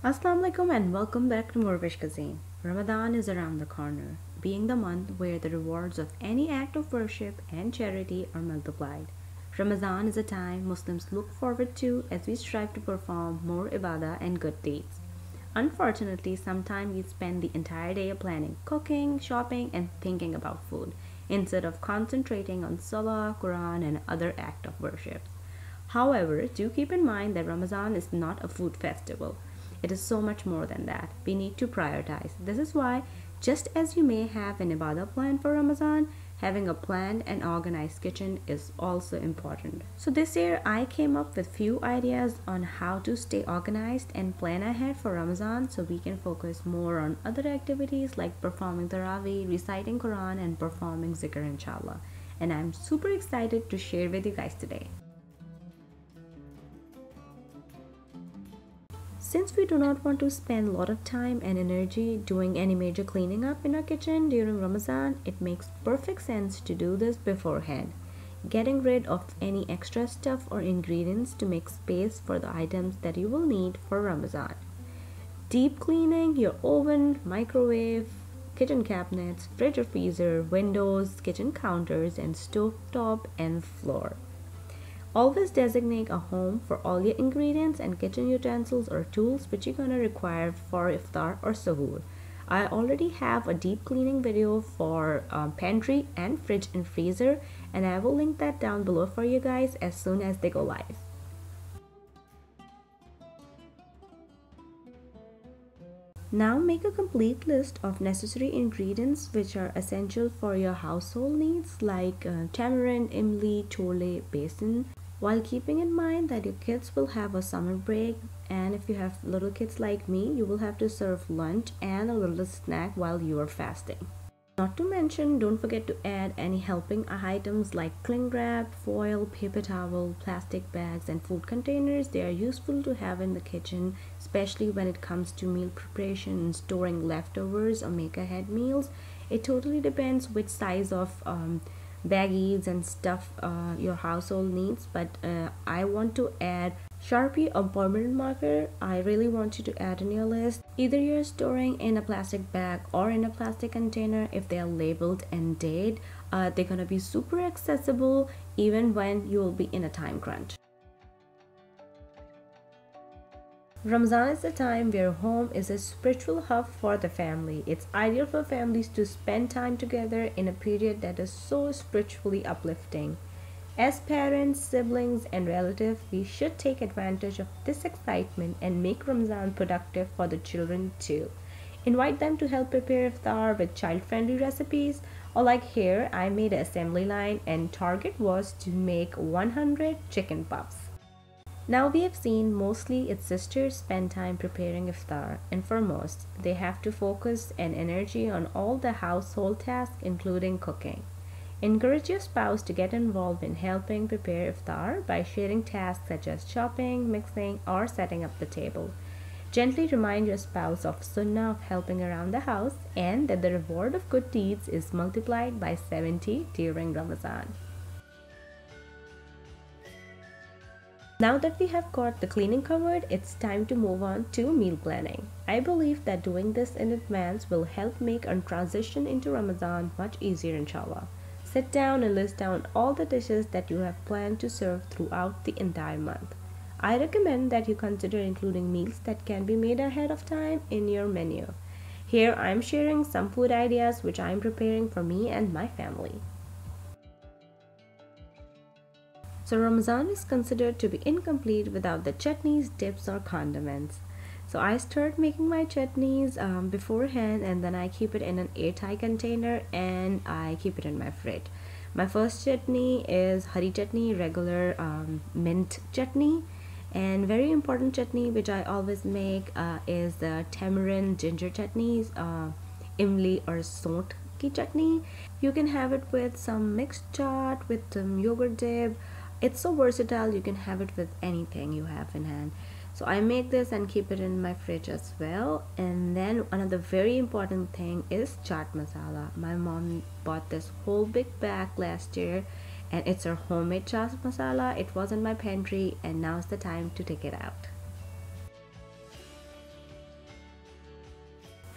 Assalamu alaikum and welcome back to morEwish Cuisine. Ramadan is around the corner, being the month where the rewards of any act of worship and charity are multiplied. Ramadan is a time Muslims look forward to as we strive to perform more ibadah and good deeds. Unfortunately, sometimes we spend the entire day planning, cooking, shopping, and thinking about food instead of concentrating on salah, Qur'an, and other acts of worship. However, do keep in mind that Ramadan is not a food festival. It is so much more than that. We need to prioritize. This is why, just as you may have an ibadah plan for Ramadan, having a planned and organized kitchen is also important. So this year I came up with few ideas on how to stay organized and plan ahead for Ramadan so we can focus more on other activities like performing taraweeh, reciting Quran and performing dhikr inshallah. And I'm super excited to share with you guys today. Since we do not want to spend a lot of time and energy doing any major cleaning up in our kitchen during Ramadan, it makes perfect sense to do this beforehand, getting rid of any extra stuff or ingredients to make space for the items that you will need for Ramadan. Deep cleaning your oven, microwave, kitchen cabinets, fridge or freezer, windows, kitchen counters, and stove top and floor. Always designate a home for all your ingredients and kitchen utensils or tools which you're going to require for iftar or suhoor. I already have a deep cleaning video for pantry and fridge and freezer, and I will link that down below for you guys as soon as they go live. Now make a complete list of necessary ingredients which are essential for your household needs like tamarind, imli, chole, besan, while keeping in mind that your kids will have a summer break, and if you have little kids like me, you will have to serve lunch and a little snack while you are fasting. Not to mention, don't forget to add any helping items like cling wrap, foil, paper towel, plastic bags, and food containers. They are useful to have in the kitchen, especially when it comes to meal preparation and storing leftovers or make ahead meals. It totally depends which size of baggies and stuff your household needs, but I want to add Sharpie or permanent marker. I really want you to add in your list. Either you're storing in a plastic bag or in a plastic container. If they are labeled and dated, they're gonna be super accessible even when you will be in a time crunch. Ramadan is a time where home is a spiritual hub for the family. It's ideal for families to spend time together in a period that is so spiritually uplifting. As parents, siblings, and relatives, we should take advantage of this excitement and make Ramadan productive for the children too. Invite them to help prepare iftar with child-friendly recipes, or like here, I made an assembly line and target was to make 100 chicken puffs. Now we have seen mostly its sisters spend time preparing iftar, and for most, they have to focus and energy on all the household tasks including cooking. Encourage your spouse to get involved in helping prepare iftar by sharing tasks such as chopping, mixing, or setting up the table. Gently remind your spouse of sunnah of helping around the house and that the reward of good deeds is multiplied by 70 during Ramadan. Now that we have got the cleaning covered, it's time to move on to meal planning. I believe that doing this in advance will help make our transition into Ramadan much easier inshallah. Sit down and list down all the dishes that you have planned to serve throughout the entire month. I recommend that you consider including meals that can be made ahead of time in your menu. Here I am sharing some food ideas which I am preparing for me and my family. So Ramadan is considered to be incomplete without the chutneys, dips, or condiments. So I start making my chutneys beforehand, and then I keep it in an airtight container and I keep it in my fridge. My first chutney is hari chutney, regular mint chutney, and very important chutney which I always make is the tamarind ginger chutneys, imli or sont ki chutney. You can have it with some mixed chaat, with some yogurt dip. It's so versatile, you can have it with anything you have in hand. So I make this and keep it in my fridge as well. And then another very important thing is chaat masala. My mom bought this whole big bag last year, and it's her homemade chaat masala. It was in my pantry and now's the time to take it out.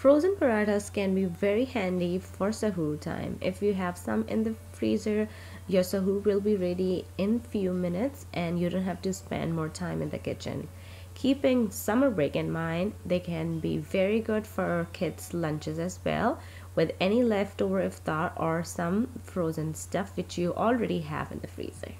Frozen parathas can be very handy for sahur time. If you have some in the freezer, your sahur will be ready in few minutes and you don't have to spend more time in the kitchen. Keeping summer break in mind, they can be very good for kids' lunches as well, with any leftover iftar or some frozen stuff which you already have in the freezer.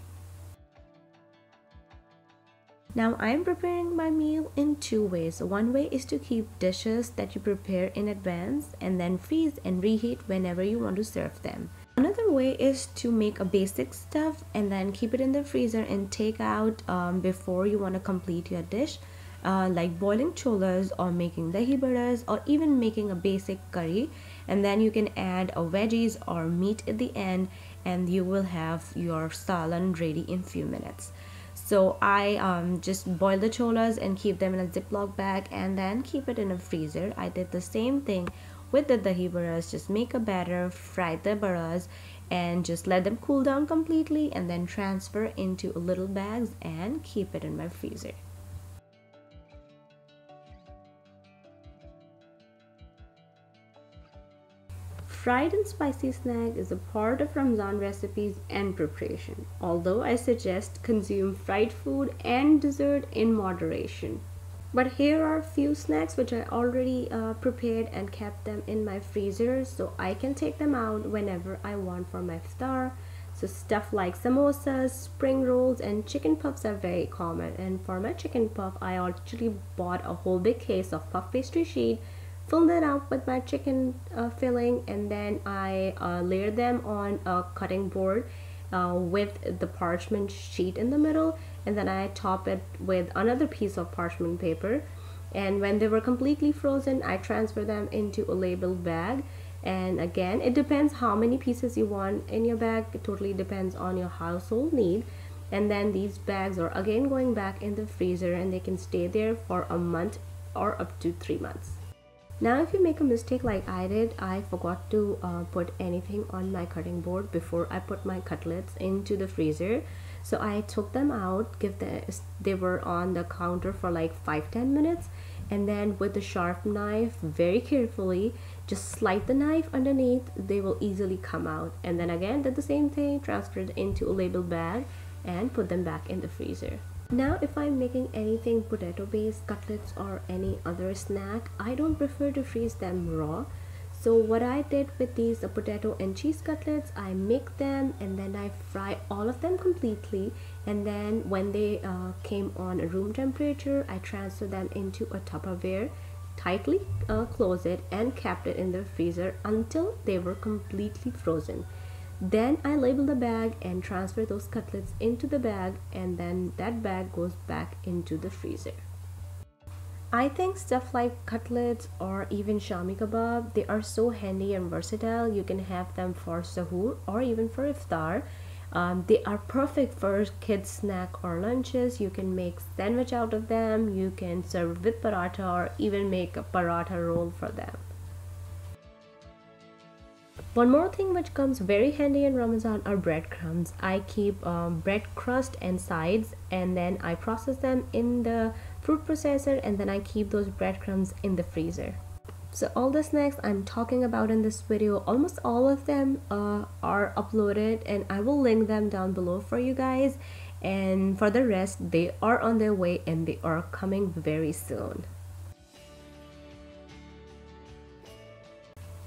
Now I'm preparing my meal in two ways. One way is to keep dishes that you prepare in advance and then freeze and reheat whenever you want to serve them. Another way is to make a basic stuff and then keep it in the freezer and take out before you want to complete your dish, like boiling cholas or making dahi badas or even making a basic curry, and then you can add a veggies or meat at the end and you will have your salan ready in few minutes. So I just boil the cholas and keep them in a Ziploc bag and then keep it in a freezer. I did the same thing with the dahi baras. Just make a batter, fry the baras and just let them cool down completely and then transfer into little bags and keep it in my freezer. Fried and spicy snack is a part of Ramzan recipes and preparation, although I suggest consume fried food and dessert in moderation. But here are a few snacks which I already prepared and kept them in my freezer so I can take them out whenever I want for my iftar. So stuff like samosas, spring rolls and chicken puffs are very common, and for my chicken puff I actually bought a whole big case of puff pastry sheet, filled it up with my chicken filling, and then I layered them on a cutting board with the parchment sheet in the middle, and then I top it with another piece of parchment paper. And when they were completely frozen, I transfer them into a labeled bag. And again, it depends how many pieces you want in your bag. It totally depends on your household need. And then these bags are again going back in the freezer and they can stay there for a month or up to 3 months. Now if you make a mistake like I did, I forgot to put anything on my cutting board before I put my cutlets into the freezer. So I took them out, they were on the counter for like 5-10 minutes, and then with the sharp knife, very carefully, just slide the knife underneath, they will easily come out. And then again did the same thing, transferred into a label bag and put them back in the freezer. Now if I'm making anything potato based, cutlets or any other snack, I don't prefer to freeze them raw. So what I did with these potato and cheese cutlets, I make them and then I fry all of them completely, and then when they came on room temperature, I transfer them into a Tupperware, tightly close it and kept it in the freezer until they were completely frozen. Then I label the bag and transfer those cutlets into the bag, and then that bag goes back into the freezer. I think stuff like cutlets or even shami kebab, they are so handy and versatile. You can have them for sahur or even for iftar. They are perfect for kids snack or lunches. You can make sandwich out of them. You can serve with paratha or even make a paratha roll for them. One more thing which comes very handy in Ramadan are breadcrumbs. I keep bread crust and sides, and then I process them in the fruit processor, and then I keep those breadcrumbs in the freezer. So all the snacks I'm talking about in this video, almost all of them are uploaded, and I will link them down below for you guys. And for the rest, they are on their way and they are coming very soon.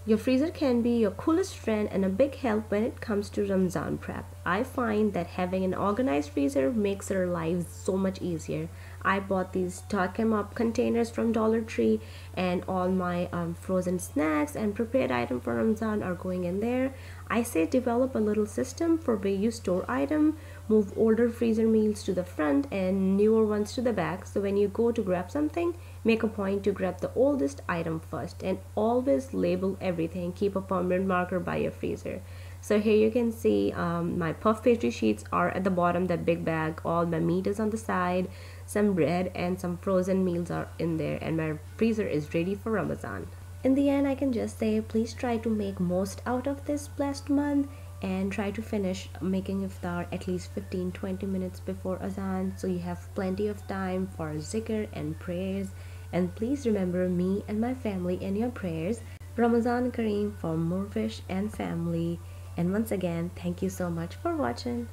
Your freezer can be your coolest friend and a big help when it comes to Ramzan prep. I find that having an organized freezer makes our lives so much easier. I bought these Talk 'em Up containers from Dollar Tree, and all my frozen snacks and prepared items for Ramzan are going in there. I say develop a little system for where you store item, move older freezer meals to the front and newer ones to the back. So when you go to grab something, make a point to grab the oldest item first, and always label everything. Keep a permanent marker by your freezer. So here you can see my puff pastry sheets are at the bottom, that big bag. All my meat is on the side, some bread and some frozen meals are in there, and my freezer is ready for Ramadan. In the end, I can just say please try to make most out of this blessed month and try to finish making iftar at least 15-20 minutes before azan, so you have plenty of time for zikr and prayers. And please remember me and my family in your prayers. Ramadan Kareem for morEwish and family. And once again, thank you so much for watching.